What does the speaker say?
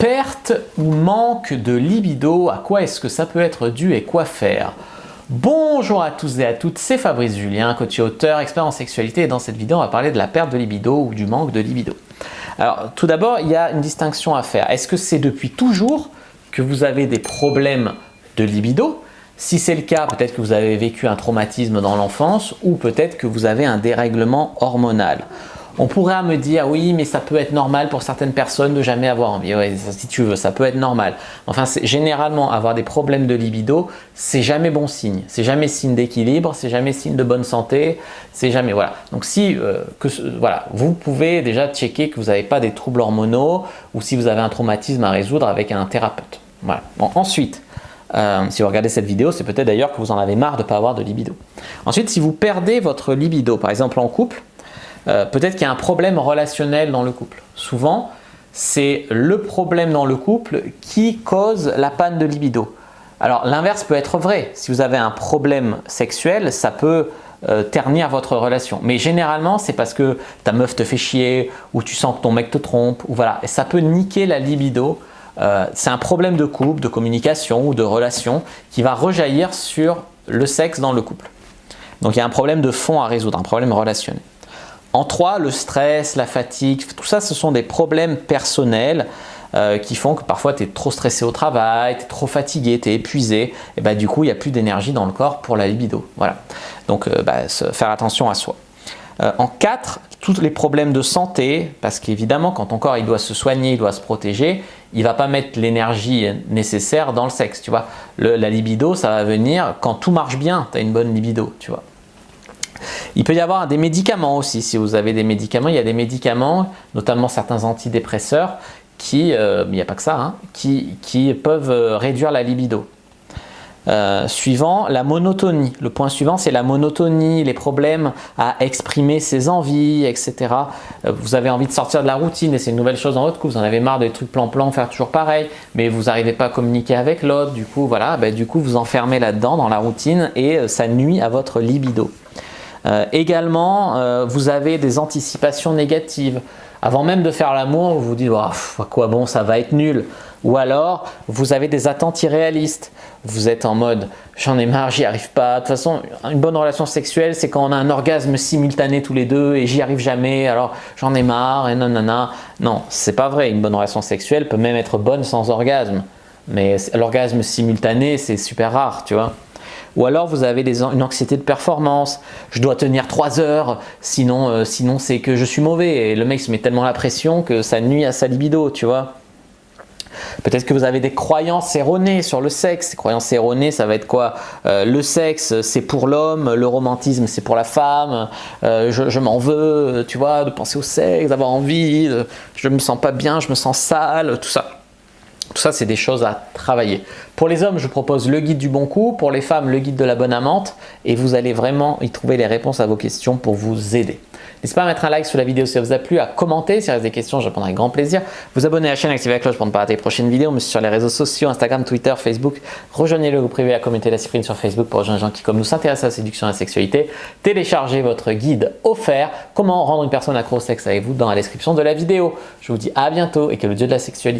Perte ou manque de libido, à quoi est-ce que ça peut être dû et quoi faire? Bonjour à tous et à toutes, c'est Fabrice Julien, coach et auteur, expert en sexualité, et dans cette vidéo on va parler de la perte de libido ou du manque de libido. Alors tout d'abord, il y a une distinction à faire. Est-ce que c'est depuis toujours que vous avez des problèmes de libido? Si c'est le cas, peut-être que vous avez vécu un traumatisme dans l'enfance ou peut-être que vous avez un dérèglement hormonal. On pourrait me dire oui, mais ça peut être normal pour certaines personnes de jamais avoir envie. Oui, si tu veux, ça peut être normal. Enfin, généralement, avoir des problèmes de libido, c'est jamais bon signe. C'est jamais signe d'équilibre, c'est jamais signe de bonne santé, c'est jamais voilà. Donc si voilà, vous pouvez déjà checker que vous n'avez pas des troubles hormonaux ou si vous avez un traumatisme à résoudre avec un thérapeute. Voilà. Bon, ensuite. Si vous regardez cette vidéo, c'est peut-être d'ailleurs que vous en avez marre de ne pas avoir de libido. Ensuite, si vous perdez votre libido, par exemple en couple, peut-être qu'il y a un problème relationnel dans le couple. Souvent, c'est le problème dans le couple qui cause la panne de libido. Alors, l'inverse peut être vrai. Si vous avez un problème sexuel, ça peut ternir votre relation. Mais généralement, c'est parce que ta meuf te fait chier ou tu sens que ton mec te trompe. Ou voilà. Et ça peut niquer la libido. C'est un problème de couple, de communication ou de relation qui va rejaillir sur le sexe dans le couple. Donc, il y a un problème de fond à résoudre, un problème relationnel. En 3, le stress, la fatigue, tout ça, ce sont des problèmes personnels qui font que parfois tu es trop stressé au travail, tu es trop fatigué, tu es épuisé, et bah, du coup, il n'y a plus d'énergie dans le corps pour la libido. Voilà. Donc, faire attention à soi. En 4, tous les problèmes de santé, parce qu'évidemment, quand ton corps il doit se soigner, il doit se protéger, il ne va pas mettre l'énergie nécessaire dans le sexe. Tu vois. La libido, ça va venir quand tout marche bien, tu as une bonne libido. Tu vois. Il peut y avoir des médicaments aussi. Si vous avez des médicaments, il y a des médicaments, notamment certains antidépresseurs, il n'y a pas que ça, hein, qui peuvent réduire la libido. Suivant, la monotonie. Le point suivant, c'est la monotonie, les problèmes à exprimer ses envies, etc. Vous avez envie de sortir de la routine et c'est une nouvelle chose dans votre couple. Vous en avez marre des trucs plan-plan, faire toujours pareil, mais vous n'arrivez pas à communiquer avec l'autre. Du coup, voilà, du coup, vous enfermez là-dedans, dans la routine, et ça nuit à votre libido. Également, vous avez des anticipations négatives. Avant même de faire l'amour, vous vous dites oh, à quoi bon, ça va être nul. Ou alors, vous avez des attentes irréalistes. Vous êtes en mode j'en ai marre, j'y arrive pas. De toute façon, une bonne relation sexuelle, c'est quand on a un orgasme simultané tous les deux et j'y arrive jamais. Alors j'en ai marre et nanana. Non, c'est pas vrai. Une bonne relation sexuelle peut même être bonne sans orgasme. Mais l'orgasme simultané, c'est super rare, tu vois. Ou alors vous avez une anxiété de performance, je dois tenir 3 heures, sinon c'est que je suis mauvais. Et le mec se met tellement la pression que ça nuit à sa libido, tu vois. Peut-être que vous avez des croyances erronées sur le sexe. Ces croyances erronées, ça va être quoi? Le sexe, c'est pour l'homme, le romantisme, c'est pour la femme. Je m'en veux, tu vois, de penser au sexe, d'avoir envie, je me sens pas bien, je me sens sale, tout ça. Tout ça, c'est des choses à travailler. Pour les hommes, je propose le guide du bon coup. Pour les femmes, le guide de la bonne amante. Et vous allez vraiment y trouver les réponses à vos questions pour vous aider. N'hésitez pas à mettre un like sur la vidéo si ça vous a plu, à commenter. S'il reste des questions, je répondrai avec grand plaisir. Vous abonner à la chaîne, activer la cloche pour ne pas rater les prochaines vidéos. Mais sur les réseaux sociaux, Instagram, Twitter, Facebook. Rejoignez le groupe privé, la communauté La Cyprine sur Facebook pour rejoindre les gens qui, comme nous, s'intéressent à la séduction et à la sexualité. Téléchargez votre guide offert. Comment rendre une personne accro au sexe avec vous dans la description de la vidéo. Je vous dis à bientôt et que le dieu de la sexualité